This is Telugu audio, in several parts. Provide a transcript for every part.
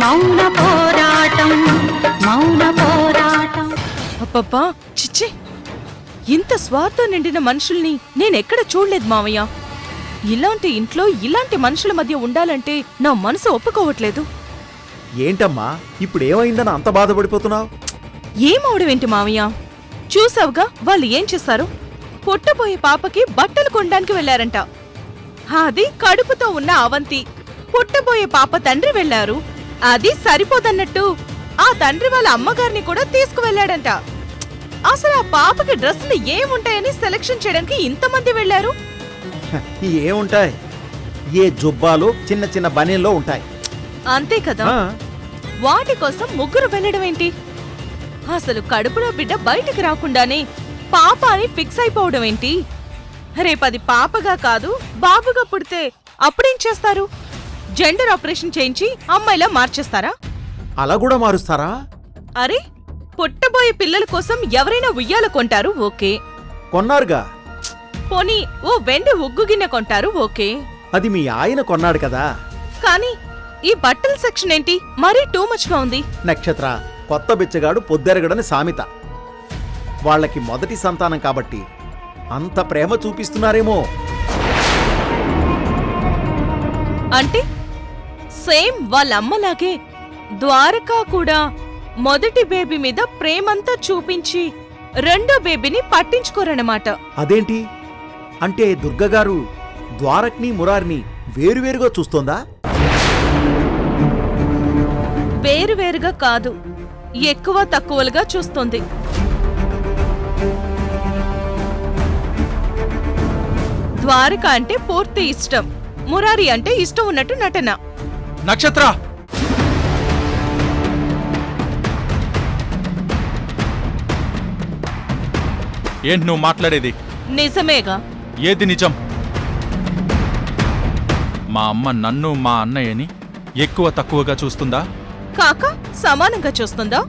మౌన పోరాటం మౌన పోరాటం. అబ్బబ్బా చిచ్చి, ఇంత స్వార్థం నిండిన మనుషుల్ని నేనెక్కడ చూడలేదు మావయ్య. ఇలాంటి ఇంట్లో ఇలాంటి మనుషుల మధ్య ఉండాలంటే నా మనసు ఒప్పుకోవట్లేదు. ఏంటమ్మా ఇప్పుడు ఏమైందని అంత బాధపడిపోతున్నావు? ఏమవడమేంటి మావయ్య, చూసావుగా వాళ్ళు ఏం చేశారు. పుట్టబోయే పాపకి బట్టలు కొనడానికి వెళ్లారంట. అది కడుపుతో ఉన్న అవంతి. పుట్టబోయే పాప తండ్రి వెళ్లారు. అది సరిపోదన్నట్టు ఆ తండ్రి వాళ్ళ అమ్మగారిని కూడా తీసుకువెళ్లాడంట. అసలు ఆ పాపకి డ్రెస్సులు ఏముంటాయని సెలక్షన్ చేయడానికి ఇంతమంది వెళ్లారు. ఏముంటాయి, ఏ జుబ్బాలు చిన్న చిన్న బనీల్లో ఉంటాయి అంతే కదా. వాటి కోసం ముగ్గురు వెళ్లడం ఏంటి? అసలు కడుపులో బిడ్డ బయటికి రాకుండానే పాప అని ఫిక్స్ అయిపోవడం ఏంటి? రేపది పాపగా కాదు బాబుగా పుడితే అప్పుడేం చేస్తారు? జెండర్ ఆపరేషన్ చేయించి అమ్మాయిలా మార్చేస్తారా? అలా కూడా మారుస్తారా? అరే, పుట్టబోయే పిల్లల కోసం ఎవరైనా ఉయ్యాల కొంటారు, ఓకే. కొన్నారుగా. పోనీ ఓ వెండి ఉగ్గు గిన్నె కొంటారు, ఓకే. అది మీ ఆయన కొన్నాడు కదా. కానీ ఈ బట్టల సెక్షన్ ఏంటి మరీ టూ మచ్ గా ఉంది. నక్షత్ర, కొత్త బిచ్చగాడు పొద్దెరగడని సామెత. వాళ్ళకి మొదటి సంతానం కాబట్టి అంత ప్రేమ చూపిస్తున్నారేమో. అంటే సేమ్ వాళ్ళ అమ్మలాగే ద్వారకా కూడా మొదటి బేబీ మీద ప్రేమంతా చూపించి రెండో బేబీని పట్టించుకోరన్నమాట. అదేంటి అంటే దుర్గగారు ద్వారక్ని మురారిని వేరువేరుగా చూస్తోందా? వేరువేరుగా కాదు, ఎక్కువ తక్కువలుగా చూస్తోంది. ద్వారక అంటే పూర్తి ఇష్టం, మురారి అంటే ఇష్టం ఉన్నట్టు నటన. నక్షత్ర, ఏంటి నువ్వు మాట్లాడేది? నిజమేగా. ఏది నిజం? మా అమ్మ నన్ను మా అన్నయ్యని ఎక్కువ తక్కువగా చూస్తుందా? కాక సమానంగా చూస్తుందా?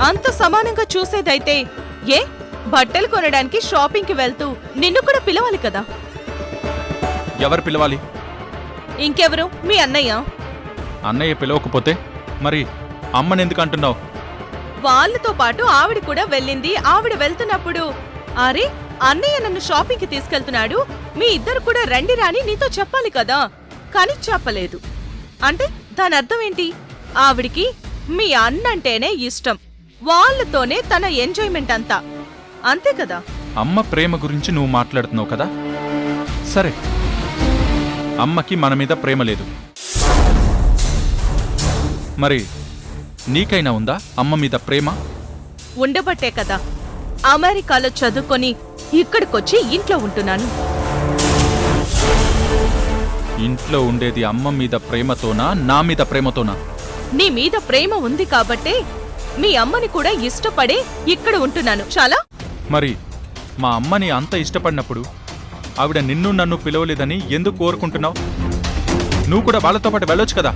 అంత సమానంగా చూసేదైతే ఏ బట్టలు కొనడానికి షాపింగ్కి వెళ్తూ నిన్ను కూడా పిలవాలి కదా. ఎవరు పిలవాలి? ఇంకెవరు? మీ అన్నయ్య. అన్నయ్య పిలవకపోతే మరి అమ్మనెందుకు అంటున్నావు? వాళ్ళతో పాటు ఆవిడ కూడా వెళ్ళింది. ఆవిడ వెళ్తున్నప్పుడు అరే అన్నయ్య నన్ను షాపింగ్కి తీసుకెళ్తున్నాడు, మీ ఇద్దరు కూడా రండి రాని నీతో చెప్పాలి కదా. కాని చెప్పలేదు. అంటే దాని అర్థం ఏంటి? ఆవిడికి మీ అన్నంటేనే ఇష్టం, వాళ్ళతోనే తన ఎంజాయ్మెంట్ అంతా, అంతే కదా. అమ్మ ప్రేమ గురించి నువ్వు మాట్లాడుతున్నావు కదా. సరే, అమ్మకి మన మీద ప్రేమ లేదు, మరి నీకైనా ఉందా అమ్మ మీద ప్రేమ? ఉండబట్టే కదా అమెరికాలో చదువుకొని ఇక్కడికొచ్చి ఇంట్లో ఉంటున్నాను. ఇంట్లో ఉండేది అమ్మ మీద ప్రేమతోనా నా మీద ప్రేమతోనా? నీ మీద ప్రేమ ఉంది కాబట్టే మీ అమ్మని కూడా ఇష్టపడే ఇక్కడ ఉంటున్నాను. చాలా. మరి మా అమ్మని అంత ఇష్టపడినప్పుడు ఆవిడ నిన్ను నన్ను పిలవలేదని ఎందుకు కోరుకుంటున్నావు? నువ్వు కూడా వాళ్ళతో పాటు వెళ్ళొచ్చు కదా.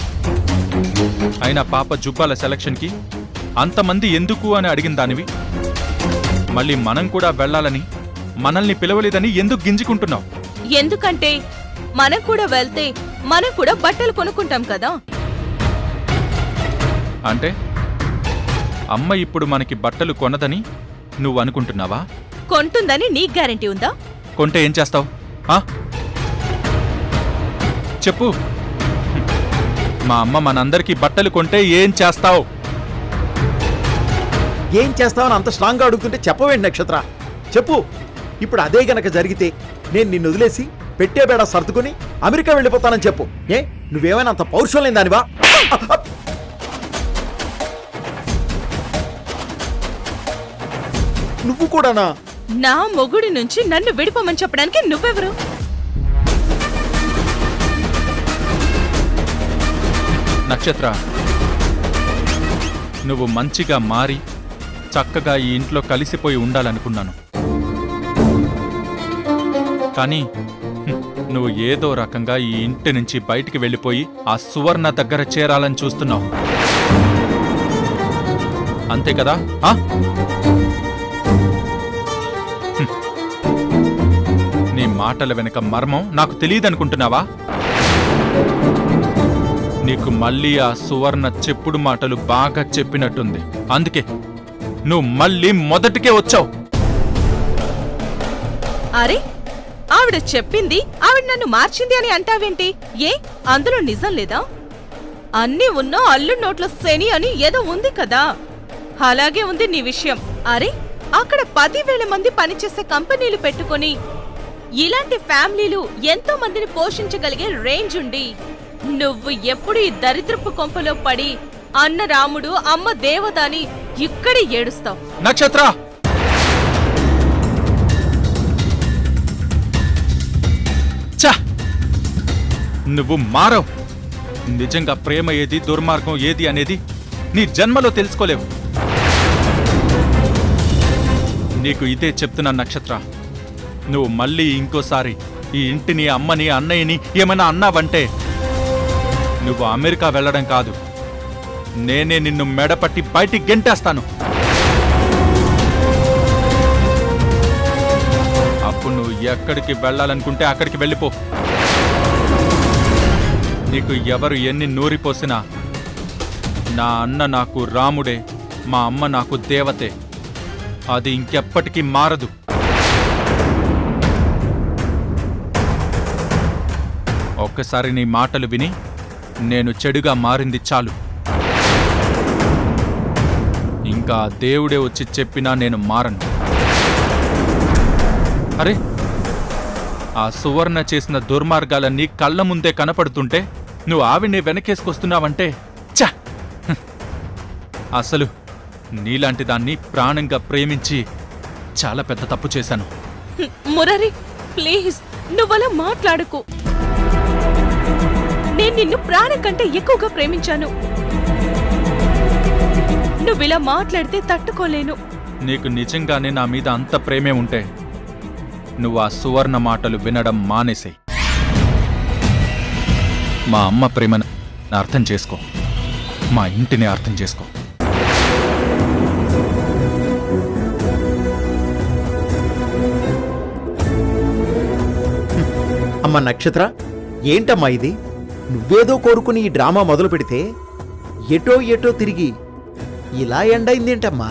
అయినా పాప జుబ్బాల సెలక్షన్కి అంతమంది ఎందుకు అని అడిగిన దానివి, మళ్ళీ మనం కూడా వెళ్ళాలని మనల్ని పిలవలేదని ఎందుకు గింజుకుంటున్నావు? ఎందుకంటే మనం కూడా వెళ్తే మనం కూడా బట్టలు కొనుక్కుంటాం కదా. అంటే అమ్మ ఇప్పుడు మనకి బట్టలు కొనదని నువ్వు అనుకుంటున్నావా? కొంటుందని నీకు గ్యారెంటీ ఉందా? కొంటే ఏం చేస్తావు? చెప్పు. మా అమ్మ మనందరికీ బట్టలు కొంటే ఏం చేస్తావు? ఏం చేస్తావని అంత స్ట్రాంగ్గా అడుగుతుంటే చెప్పవేంటి నక్షత్ర? చెప్పు. ఇప్పుడు అదే గనక జరిగితే నేను నిన్ను వదిలేసి పెట్టే బేడ సర్దుకుని అమెరికా వెళ్ళిపోతానని చెప్పు. ఏ నువ్వేమైనా అంత పౌరుషం లేని దానివా? నువ్వు కూడానా? నా మొగుడి నుంచి నన్ను విడిపోమని చెప్పడానికి నువ్వెవరు? నక్షత్ర, నువ్వు మంచిగా మారి చక్కగా ఈ ఇంట్లో కలిసిపోయి ఉండాలనుకున్నాను. కానీ నువ్వు ఏదో రకంగా ఈ ఇంటి నుంచి బయటికి వెళ్ళిపోయి ఆ సువర్ణ దగ్గర చేరాలని చూస్తున్నావు, అంతే కదా? నీ మాటల వెనుక మర్మం నాకు తెలియదనుకుంటున్నావా? నీకు మళ్ళీ ఆ సువర్ణ చెప్పుడు మాటలు బాగా చెప్పినట్టుంది. అందుకే నువ్వు మళ్ళీ మొదటికే వచ్చావు. అరే, ఆవిడ చెప్పింది ఆవిడ నన్ను మార్చింది అని అంటావేంటి? ఏ అందులో నిజం లేదా? అన్నీ ఉన్నా అల్లు నోట్ల శని అని ఏదో ఉంది కదా, అలాగే ఉంది నీ విషయం. అరే, అక్కడ 10,000 మంది పనిచేసే కంపెనీలు పెట్టుకొని ఇలాంటి ఫ్యామిలీలు ఎంతో మందిని పోషించగలిగే రేంజ్ ఉండి నువ్వు ఎప్పుడు ఈ దరిద్రపు కొంపలో పడి అన్న రాముడు అమ్మ దేవత అని ఇక్కడే ఏడుస్తావు. నక్షత్ర, ఛ! నువ్వు మారవ్. నిజంగా ప్రేమ ఏది, దుర్మార్గం ఏది అనేది నీ జన్మలో తెలుసుకోలేవు. నీకు ఇదే చెప్తున్నా నక్షత్ర, నువ్వు మళ్ళీ ఇంకోసారి ఈ ఇంటిని, అమ్మని, అన్నయ్యని ఏమైనా అన్నావంటే నువ్వు అమెరికా వెళ్ళడం కాదు, నేనే నిన్ను మెడపట్టి బయటికి గెంటేస్తాను. అప్పుడు నువ్వు ఎక్కడికి వెళ్ళాలనుకుంటే అక్కడికి వెళ్ళిపో. నీకు ఎవరు ఎన్ని నూరిపోసినా నా అన్న నాకు రాముడే, మా అమ్మ నాకు దేవతే. అది ఇంకెప్పటికీ మారదు. ఒక్కసారి నీ మాటలు విని నేను చెడుగా మారింది చాలు. ఇంకా దేవుడే వచ్చి చెప్పినా నేను మారను. అరే, ఆ సువర్ణ చేసిన దుర్మార్గాలన్నీ కళ్ళ ముందే కనపడుతుంటే నువ్వు ఆవిడ్ని వెనకేసుకొస్తున్నావంటే ఛ! అసలు నీలాంటి దాన్ని ప్రాణంగా ప్రేమించి చాలా పెద్ద తప్పు చేశాను. మురరి, ప్లీజ్ నువ్వలా మాట్లాడకు. నేను నిన్ను ప్రాణం కంటే ఎక్కువగా ప్రేమించాను. నువ్విలా మాట్లాడితే తట్టుకోలేను. నీకు నిజంగానే నా మీద అంత ప్రేమే ఉంటే నువ్వు ఆ సువర్ణ మాటలు వినడం మానేసేయ్. మా అమ్మ ప్రేమను అర్థం చేసుకో, మా ఇంటిని అర్థం చేసుకో. అమ్మ నక్షత్ర, ఏంటమ్మా ఇది? నువ్వేదో కోరుకుని ఈ డ్రామా మొదలు పెడితే ఎటో ఎటో తిరిగి ఇలా ఎండైందేంటమ్మా?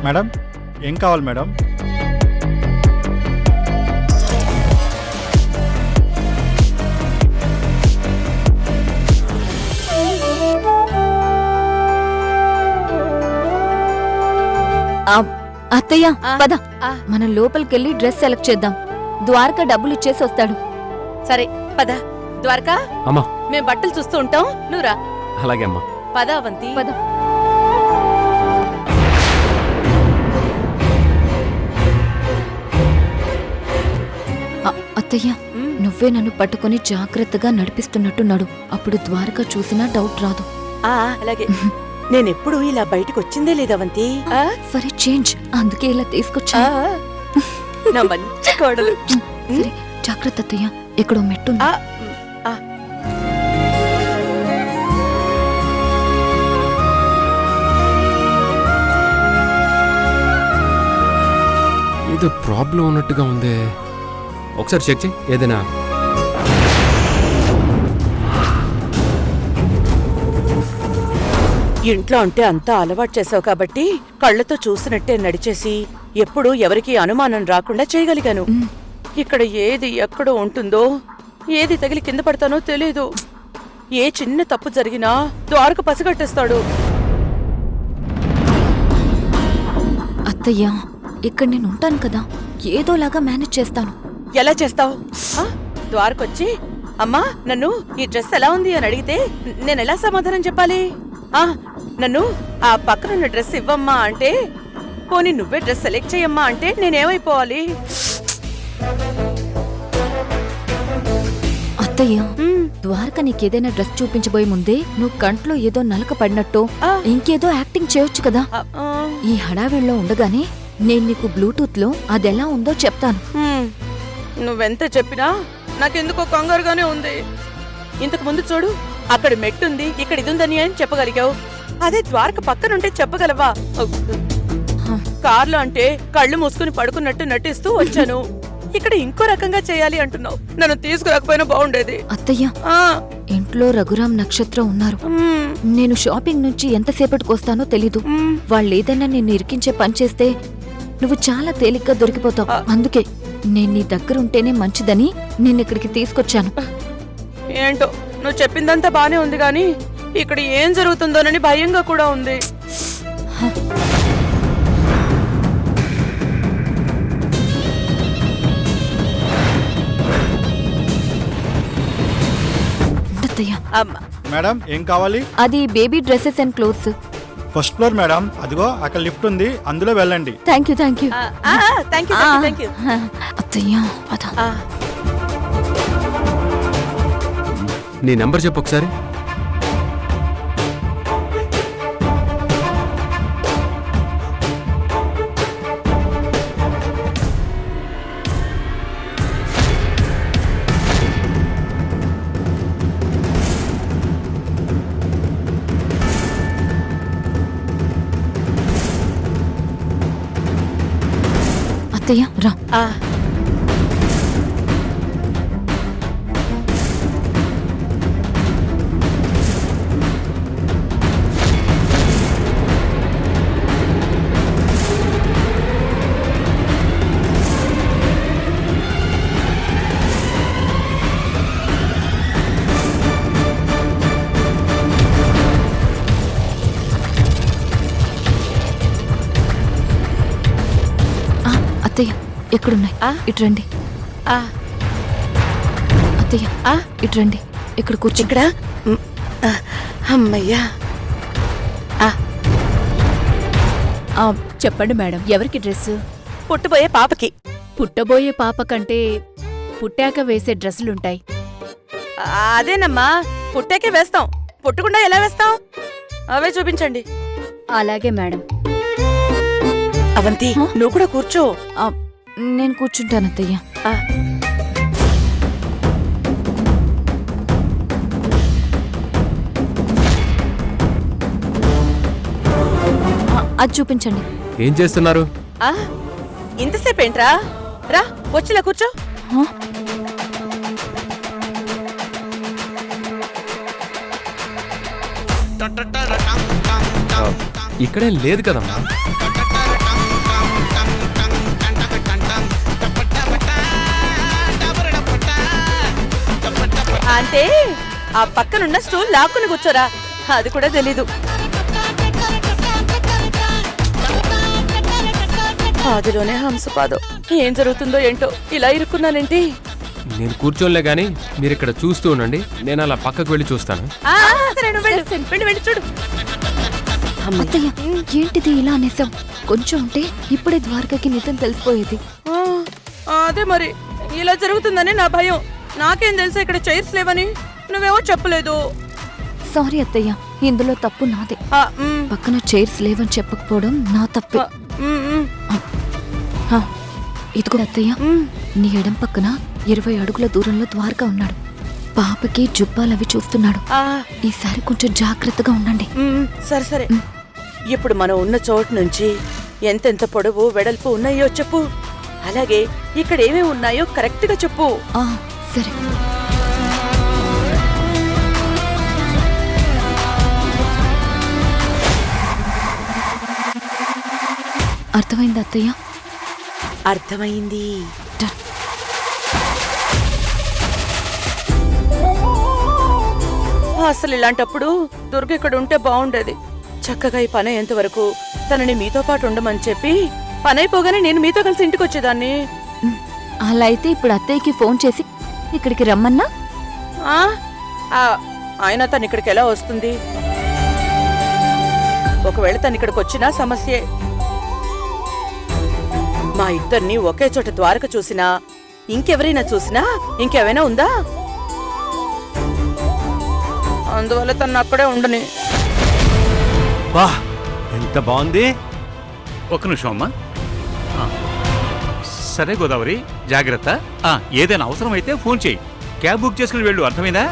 మేడం, ఏం కావాలి మేడం? అత్తయ్య పద, మనం లోపలికెళ్ళి డ్రెస్ సెలెక్ట్ చేద్దాం. ద్వారకా డబ్బులు ఇచ్చేసి వస్తాడు. సరే పద. ద్వారకా, అమ్మా, మేం బట్టలు చూస్తూ ఉంటాం, నువ్వురా. అలాగే అమ్మా. పద అవంతి. పద. అత్తయ్య, నువ్వే నన్ను పట్టుకొని జాగ్రత్తగా నడిపిస్తున్నట్టున్నాడు. అప్పుడు ద్వారకా చూసినా డౌట్ రాదు. అలాగే. నేనెప్పుడు ఇలా బయటకు వచ్చిందే లేదవంతి. సరే చేంజ్, అందుకే ఇలా తీసుకొచ్చా. నా మంచి కోడలు. సరే జాగ్రత్త అత్తయ్య, ఎక్కడో మెట్టు. ఏదో ప్రాబ్లం ఉన్నట్టుగా ఉంది. ఒకసారి చెక్ చేయి ఏదైనా. ఇంట్లో అంటే అంతా అలవాటు చేసావు కాబట్టి కళ్ళతో చూసినట్టే నడిచేసి ఎప్పుడు ఎవరికి అనుమానం రాకుండా చేయగలిగాను. ఇక్కడ ఏది ఎక్కడో ఉంటుందో, ఏది తగిలి కింద పడతానో తెలీదు. ఏ చిన్న తప్పు జరిగినా ద్వారక పసిగట్టేస్తాడు. అత్తయ్య, ఇక్కడ నేను ఉంటాను కదా, ఏదోలాగా మేనేజ్ చేస్తాను. ఎలా చేస్తావు? ద్వారకొచ్చి అమ్మా నన్ను ఈ డ్రెస్ ఎలా ఉంది అని అడిగితే నేనెలా సమాధానం చెప్పాలి? నన్ను ఆ పక్కనున్న డ్రెస్ ఇవ్వమ్మా అంటే, పోనీ నువ్వే డ్రెస్ సెలెక్ట్ చేయమ్మా అంటే నేనేమైపోవాలి? అత్తయ్య ద్వారక నీకేదైనా డ్రెస్ చూపించబోయే ముందే నువ్వు కంట్లో ఏదో నలక పడినట్టు ఆ. ఇంకేదో యాక్టింగ్ చేయొచ్చు కదా. ఈ హడావిడిలో ఉండగానే నేను నీకు బ్లూటూత్ లో అదెలా ఉందో చెప్తాను. నువ్వెంత చెప్పినా నాకెందుకో కంగారుగానే ఉంది. ఇంతకు ముందు చూడు, అక్కడ మెట్టుంది, ఇక్కడ ఇది ఉందని అని చెప్పగలిగావు. అదే ద్వారక పక్కనుంటే చెప్పగలవా? కార్లో అంటే కళ్ళు మూసుకుని పడుకున్నట్టు నటిస్తూ వచ్చాను. ఇక్కడ ఇంకో రకంగా చేయాలి అంటున్నావు. నన్ను తీసుకురాకపోయినా బాగుండేది. అత్తయ్య, ఆ, ఇంట్లో రఘురాం నక్షత్రం ఉన్నారు. మ్, నేను షాపింగ్ నుంచి ఎంతసేపటికి వస్తానో తెలీదు. మ్. వాళ్ళేదైనా నిన్ను ఇరికించే పని చేస్తే నువ్వు చాలా తేలిగ్గా దొరికిపోతావు. అందుకే నేను నీ దగ్గర ఉంటేనే మంచిదని నిన్నిక్కడికి తీసుకొచ్చాను. ఏంటో నువ్వు చెప్పిందంతా బానే ఉంది గాని ఇక్కడ ఏం జరుగుతుందోనని భయంగా కూడా ఉంది. ఉండత్తయ్య, అమ్మ, మేడం ఏం కావాలి? అది baby dresses and clothes. First floor madam, అదిగో అక్కడ లిఫ్ట్ ఉంది, అందులో వెళ్ళండి. Thank you, thank you. Thank you, thank you. అత్తయ్య, పద. నీ నెంబర్ చెప్పు ఒకసారి. అత్తయ్య, రా. అత్తయ్య, ఎక్కడున్నాయి? ఇటు రండి. అత్తయ్య, ఇటు రండి. ఇక్కడ కూర్చో. ఇక్కడ అమ్మయ్యా. చెప్పండి మేడం, ఎవరికి డ్రెస్? పుట్టబోయే పాపకి. పుట్టబోయే పాప కంటే పుట్టాక వేసే డ్రెస్సులుంటాయి. అదేనమ్మా, పుట్టాకే వేస్తాం, పుట్టకుండా ఎలా వేస్తాం? అవే చూపించండి. అలాగే మేడం. అవంతి, నువ్వు కూడా కూర్చో. నేను కూర్చుంటాను అత్తయ్య. అది చూపించండి. ఏం చేస్తున్నారు? ఇంతసేపు ఏంట్రా? రా, వచ్చిలా కూర్చో. ఇక్కడేం లేదు కదమ్మా. అంటే ఆ పక్కనున్న స్టూల్ లాక్కుని కూర్చోరా, అది కూడా తెలీదు. అదిలోనే హంసపాదం. ఏం జరుగుతుందో ఏంటో, ఇలా ఇరుక్కున్నానేంటి? నేను కూర్చోలే గానీ మీరు ఇక్కడ చూస్తూ ఉండండి, నేను అలా పక్కకు వెళ్ళి చూస్తాను. సరే, నువ్వు వెళ్ళు. వెళ్ళి చూడు. అత్తయ్య, ఏంటిది ఇలా అనేసాం? కొంచెం ఉంటే ఇప్పుడే ద్వారకకి నిజం తెలిసిపోయేది. అదే మరి, ఇలా జరుగుతుందని నా భయం. నాకేం తెలుసా ఇక్కడ చైర్స్ లేవని? నువ్వేమో చెప్పలేదు. సారీ అత్తయ్య, ఇందులో తప్పు నాదే. పక్కన చైర్స్ లేవని చెప్పకపోవడం నా తప్పే. ఇదిగో అత్తయ్య, నీ ఎడం పక్కన 20 అడుగుల దూరంలో ద్వారక ఉన్నాడు. పాపకి జుబ్బాలవి చూస్తున్నాడు. ఈసారి కొంచెం జాగ్రత్తగా ఉండండి. సరే సరే. ఇప్పుడు మనం ఉన్న చోటు నుంచి ఎంతెంత పొడవు వెడల్పు ఉన్నాయో చెప్పు. అలాగే ఇక్కడ ఏమేమి ఉన్నాయో కరెక్ట్ గా చెప్పు. సరే. అర్థమైంది అత్తయ్య? అర్థమైంది. అసలు ఇలాంటప్పుడు దుర్గ ఇక్కడ ఉంటే బాగుండేది. చక్కగా ఈ పని అయ్యేంత వరకు తనని మీతో పాటు ఉండమని చెప్పి పని అయిపోగానే నేను మీతో కలిసి ఇంటికి వచ్చేదాన్ని. అలా అయితే ఇప్పుడు అత్తయ్యకి ఫోన్ చేసి ఇక్కడికి రమ్మన్నా? ఆయన తను ఇక్కడికి ఎలా వస్తుంది? ఒకవేళ తను ఇక్కడికి వచ్చినా సమస్యే. మా ఇద్దరిని ఒకే చోట ద్వారక చూసినా ఇంకెవరైనా చూసినా ఇంకేమైనా ఉందా? అందువల్ల తను అక్కడే ఉండని. బా ఎంత బాగుంది. ఒక్క నిమిషం అమ్మా. సరే గోదావరి, జాగ్రత్త. ఏదైనా అవసరమైతే ఫోన్ చేయి. క్యాబ్ బుక్ చేసుకుని వెళ్ళు, అర్థమైందా?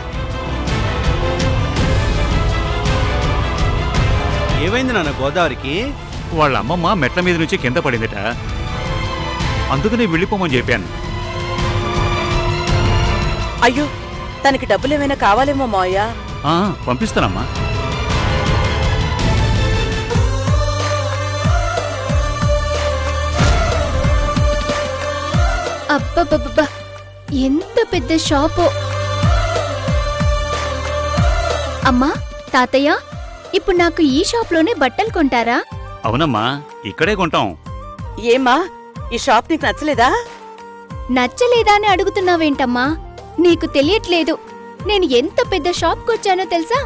ఏమైంది నాన్న గోదావరికి? వాళ్ళ అమ్మమ్మ మెట్ల మీద నుంచి కింద పడిందట, అందుకనే వెళ్ళిపోమని చెప్పాను. అయ్యో, తనకి డబ్బులేమైనా కావాలేమో మావయ్య. పంపిస్తానమ్మా. అబ్బబ్బబ్బా, ఎంత పెద్ద షాపు! అమ్మా, తాతయ్య, ఇప్పుడు నాకు ఈ షాప్లోనే బట్టలు కొంటారా? అవునమ్మా, ఇక్కడే కొంటాం. ఏమ్మా, ఈ షాప్ నీకు నచ్చలేదా? నచ్చలేదా అని అడుగుతున్నావేంటమ్మా? నీకు తెలియట్లేదు, నేను ఎంత పెద్ద షాప్కొచ్చానో తెలుసా?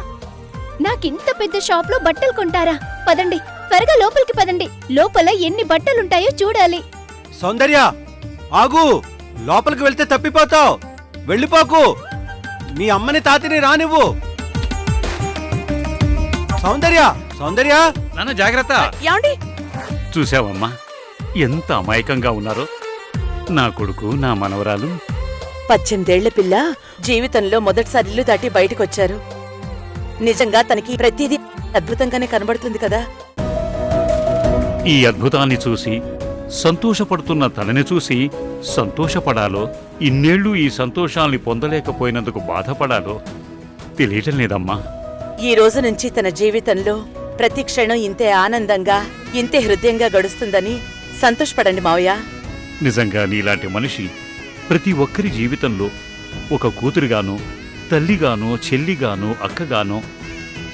నాకింత పెద్ద షాప్లో బట్టలు కొంటారా? పదండి, త్వరగా లోపలికి పదండి. లోపల ఎన్ని బట్టలుంటాయో చూడాలి. సౌందర్య ఆగు, లోపలికి వెళ్తే తప్పిపోతావు. వెళ్ళిపోకు, మీ అమ్మని తాతని రానివ్వు. సౌందర్య, సౌందర్య. నాన్న జాగ్రత్త. ఏమండి? చూసావమ్మా ఎంత అమాయకంగా ఉన్నారో నా కొడుకు, నా మనవరాలు. 18 ఏళ్ల పిల్ల జీవితంలో మొదటిసారి ఇల్లు దాటి బయటకొచ్చారు. నిజంగా తనకి ప్రతిదీ అద్భుతంగానే కనబడుతుంది కదా. ఈ అద్భుతాన్ని చూసి సంతోషపడుతున్న తనని చూసి సంతోషపడాలో, ఇన్నేళ్లు ఈ సంతోషాల్ని పొందలేకపోయినందుకు బాధపడాలో తెలియటం లేదమ్మా. ఈ రోజు నుంచి తన జీవితంలో ప్రతి క్షణం ఇంతే ఆనందంగా, ఇంతే హృదయంగా గడుస్తుందని సంతోషపడండి మావయ్య. నిజంగా నీలాంటి మనిషి ప్రతి ఒక్కరి జీవితంలో ఒక కూతురుగానో, తల్లిగానో, చెల్లిగానో, అక్కగానో,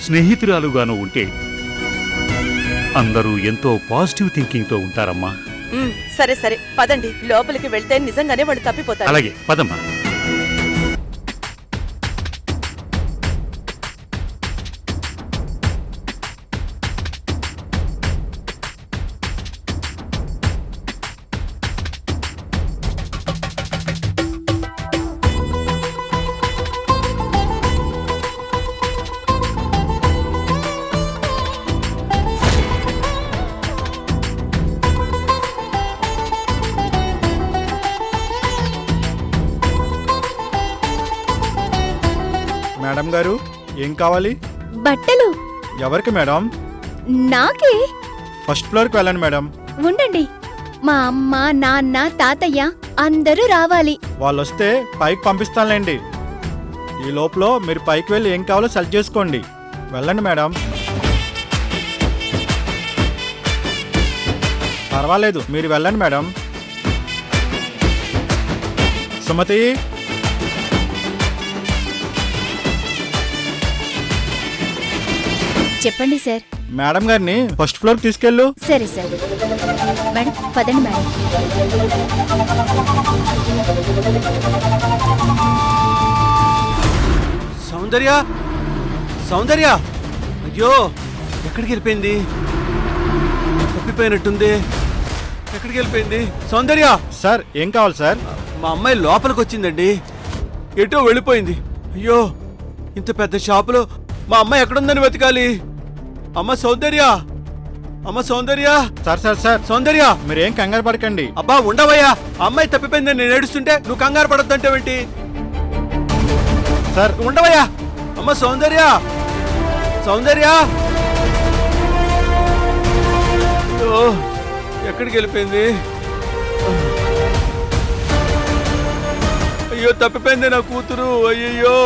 స్నేహితురాలుగానో ఉంటే అందరూ ఎంతో పాజిటివ్ థింకింగ్తో ఉంటారమ్మా. సరే సరే, పదండి. లోపలికి వెళ్తే నిజంగానే వాళ్ళు తప్పిపోతారు. అలాగే పదమ్మా. మేడం గారు, ఏం కావాలి? బట్టలు ఎవరికి మేడం? నాకే. ఫస్ట్ ఫ్లోర్కి వెళ్ళండి మేడం. ఉండండి, మా అమ్మ, నాన్న, తాతయ్య అందరూ రావాలి. వాళ్ళు వస్తే పైకి పంపిస్తానులేండి. ఈ లోపల మీరు పైకి వెళ్ళి ఏం కావాలో సెలెక్ట్ చేసుకోండి. వెళ్ళండి మేడం. పర్వాలేదు, మీరు వెళ్ళండి మేడం. సుమతి, చెప్పండి సార్. మేడం గారిని ఫస్ట్ ఫ్లోర్కి తీసుకెళ్ళు. సరే సార్. మేడం, పదండి మేడం. సౌందర్య, సౌందర్య, అయ్యో ఎక్కడికి వెళ్ళిపోయింది? తప్పిపోయినట్టుంది. ఎక్కడికి వెళ్ళిపోయింది సౌందర్య? సార్, ఏం కావాలి సార్? మా అమ్మాయి లోపలికి వచ్చిందండి, ఎటో వెళ్ళిపోయింది. అయ్యో, ఇంత పెద్ద షాపులో మా అమ్మాయి ఎక్కడుందని వెతకాలి. అమ్మ సౌందర్య, అమ్మ సౌందర్య. సార్ సార్ సార్, సౌందర్య, మీరేం కంగారు పడకండి. అబ్బా ఉండవయ్యా, అమ్మాయి తప్పిపోయిందని నేను ఏడుస్తుంటే నువ్వు కంగారు పడొద్దంటేవేంటి? సార్ ఉండవయ్యా. అమ్మ సౌందర్య, సౌందర్య. అయ్యో, ఎక్కడికి వెళ్ళిపోయింది? అయ్యో, తప్పిపోయింది నా కూతురు. అయ్యయ్యో.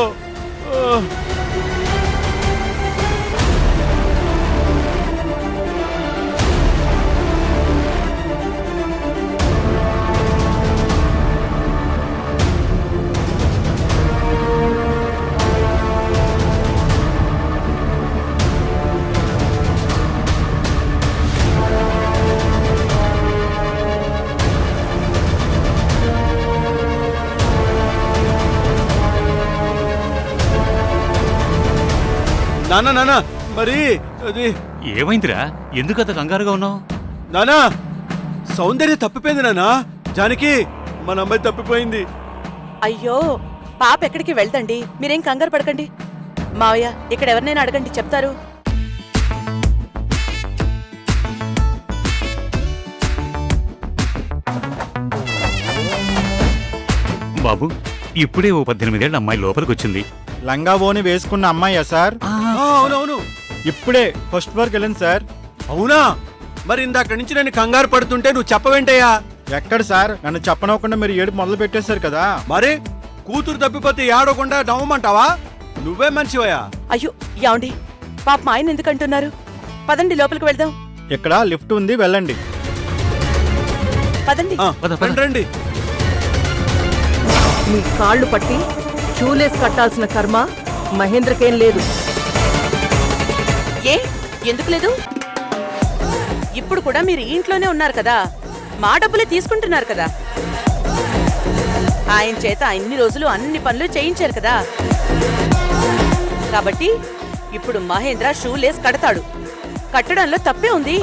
నానా, నానా, మరి అది ఏమైందిరా? ఎందుకంత కంగారుగా ఉన్నావు? నానా, సౌందర్య తప్పిపోయింది నానా. జానకి, మన అమ్మాయి తప్పిపోయింది. అయ్యో పాప ఎక్కడికి వెళ్తండి, మీరేం కంగారు పడకండి. మావయ్య ఇక్కడ ఎవరినైనా అడగండి, చెప్తారు. బాబు ఇప్పుడే ఓ 18 ఏళ్ల అమ్మాయి లోపలికి వచ్చింది. లంగా ఓని వేసుకున్న అమ్మాయ్యా సార్? అవునవును. ఇప్పుడే ఫస్ట్ ఫ్లోర్కి వెళ్ళింది సార్. అవునా? మరి ఇందాక నుంచి నేను కంగారు పడుతుంటే నువ్వు చెప్పవేంటయ్యా? ఎక్కడ సార్, నన్ను చెప్పనవ్వకుండా మీరు ఏడుపు మొదలు పెట్టేశారు కదా. మరి కూతురు తప్పిపోతే ఏడవకుండా నవ్వమంటావా? నువ్వే మనిషివయ్యా. అయ్యో యాండి, పాప మా ఆయన ఎందుకంటున్నారు? పదండి లోపలికి వెళ్దాం. ఇక్కడ లిఫ్ట్ ఉంది, వెళ్ళండి. పదండి. రండి, రండి. మీ కాళ్ళు పట్టి షూలేస్ కట్టాల్సిన కర్మ మహేంద్రకేం లేదు. ఏ ఎందుకు లేదు? ఇప్పుడు కూడా మీరు ఈ ఇంట్లోనే ఉన్నారు కదా, మా డబ్బులే తీసుకుంటున్నారు కదా. ఆయన చేత అన్ని రోజులు అన్ని పనులు చేయించారు కదా. కాబట్టి ఇప్పుడు మహేంద్ర షూలేస్ కడతాడు. కట్టడంలో తప్పే ఉంది.